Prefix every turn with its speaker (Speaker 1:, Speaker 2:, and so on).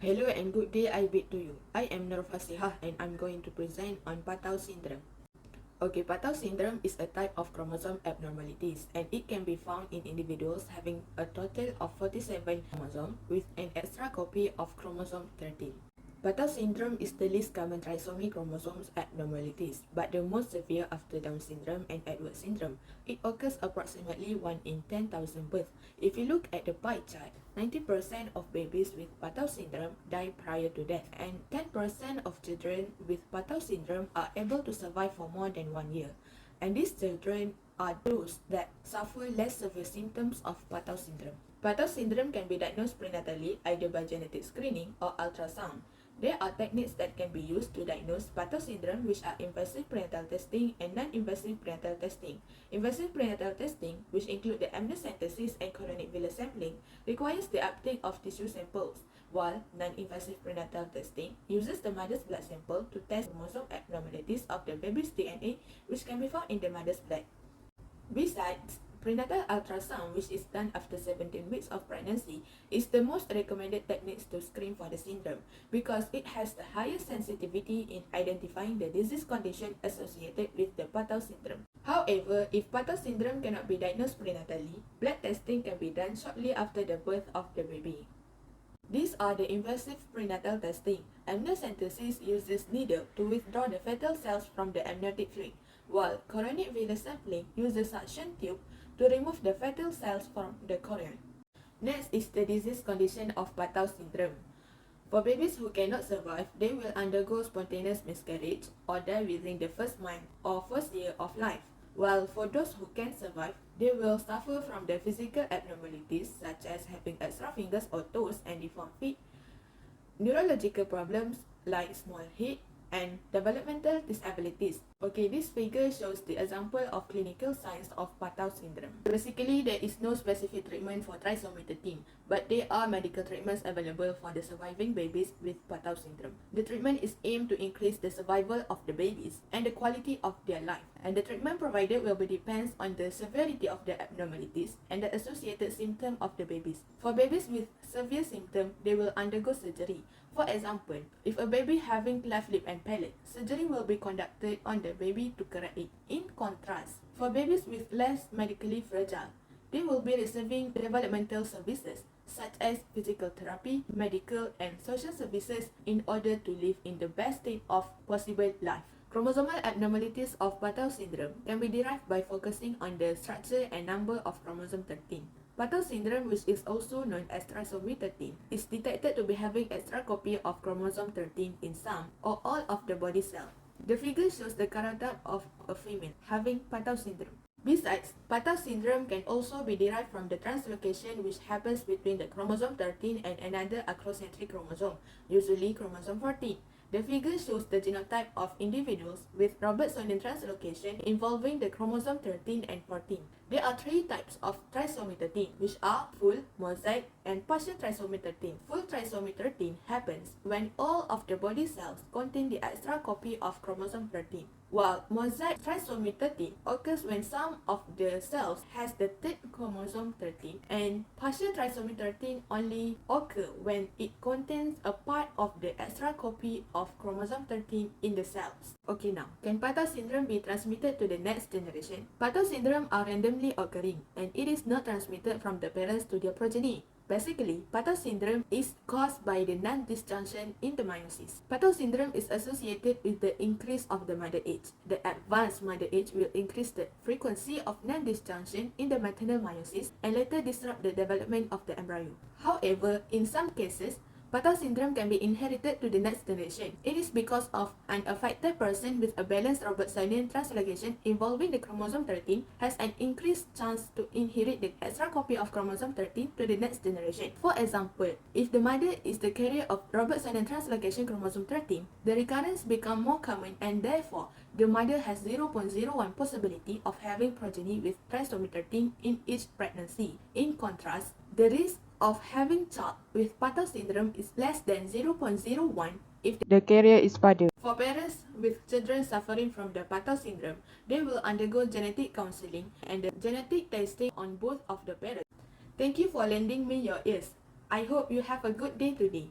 Speaker 1: Hello and good day I bid to you. I am Nur Fasihah and I'm going to present on Patau Syndrome. Okay, Patau Syndrome is a type of chromosome abnormalities and it can be found in individuals having a total of 47 chromosomes with an extra copy of chromosome 13. Patau syndrome is the least common trisomy chromosomes abnormalities, but the most severe after Down syndrome and Edwards syndrome. It occurs approximately 1 in 10,000 births. If you look at the pie chart, 90% of babies with Patau syndrome die prior to death, and 10% of children with Patau syndrome are able to survive for more than 1 year. And these children are those that suffer less severe symptoms of Patau syndrome. Patau syndrome can be diagnosed prenatally either by genetic screening or ultrasound. There are techniques that can be used to diagnose Patau syndrome, which are invasive prenatal testing and non-invasive prenatal testing. Invasive prenatal testing, which include the amniocentesis and chorionic villus sampling, requires the uptake of tissue samples, while non-invasive prenatal testing uses the mother's blood sample to test chromosome abnormalities of the baby's DNA, which can be found in the mother's blood. Besides, prenatal ultrasound, which is done after 17 weeks of pregnancy, is the most recommended technique to screen for the syndrome because it has the highest sensitivity in identifying the disease condition associated with the Patau syndrome. However, if Patau syndrome cannot be diagnosed prenatally, blood testing can be done shortly after the birth of the baby. These are the invasive prenatal testing. Amniocentesis uses needle to withdraw the fetal cells from the amniotic fluid, while chorionic villus sampling uses suction tube to remove the fetal cells from the chorion. Next is the disease condition of Patau syndrome. For babies who cannot survive, they will undergo spontaneous miscarriage or die within the first month or first year of life. While for those who can survive, they will suffer from the physical abnormalities such as having extra fingers or toes and deformed feet, neurological problems like small head, and developmental disabilities. Okay, this figure shows the example of clinical signs of Patau syndrome. Basically, there is no specific treatment for trisomy 13, but there are medical treatments available for the surviving babies with Patau syndrome. The treatment is aimed to increase the survival of the babies and the quality of their life, and the treatment provided will be depends on the severity of the abnormalities and the associated symptom of the babies. For babies with severe symptom, they will undergo surgery. For example, if a baby having cleft lip and palate, surgery will be conducted on the baby to correct it. In contrast, for babies with less medically fragile, they will be receiving developmental services such as physical therapy, medical and social services in order to live in the best state of possible life. Chromosomal abnormalities of Patau syndrome can be derived by focusing on the structure and number of chromosome 13. Patau syndrome, which is also known as trisomy 13, is detected to be having extra copy of chromosome 13 in some or all of the body cell. The figure shows the karyotype of a female having Patau syndrome. Besides, Patau syndrome can also be derived from the translocation which happens between the chromosome 13 and another acrocentric chromosome, usually chromosome 14. The figure shows the genotype of individuals with Robertsonian translocation involving the chromosome 13 and 14. There are three types of trisomy 13, which are full, mosaic, and partial trisomy 13. Full trisomy 13 happens when all of the body cells contain the extra copy of chromosome 13, while mosaic trisomy 13 occurs when some of the cells has the third chromosome 13, and partial trisomy 13 only occur when it contains a part of the extra copy of chromosome 13 in the cells. Okay, now, can Patau syndrome be transmitted to the next generation? Patau syndrome are randomly occurring, and it is not transmitted from the parents to their progeny. Basically, Patau syndrome is caused by the non-disjunction in the meiosis. Patau syndrome is associated with the increase of the mother age. The advanced mother age will increase the frequency of non-disjunction in the maternal meiosis and later disrupt the development of the embryo. However, in some cases, Patau syndrome can be inherited to the next generation. It is because of an affected person with a balanced Robertsonian translocation involving the chromosome 13 has an increased chance to inherit the extra copy of chromosome 13 to the next generation. For example, if the mother is the carrier of Robertsonian translocation chromosome 13, the recurrence become more common and therefore the mother has 0.01 possibility of having progeny with trisomy 13 in each pregnancy. In contrast, the risk of having child with Patau syndrome is less than 0.01 if the carrier is father. For parents with children suffering from the Patau syndrome, they will undergo genetic counseling and the genetic testing on both of the parents. Thank you for lending me your ears. I hope you have a good day today.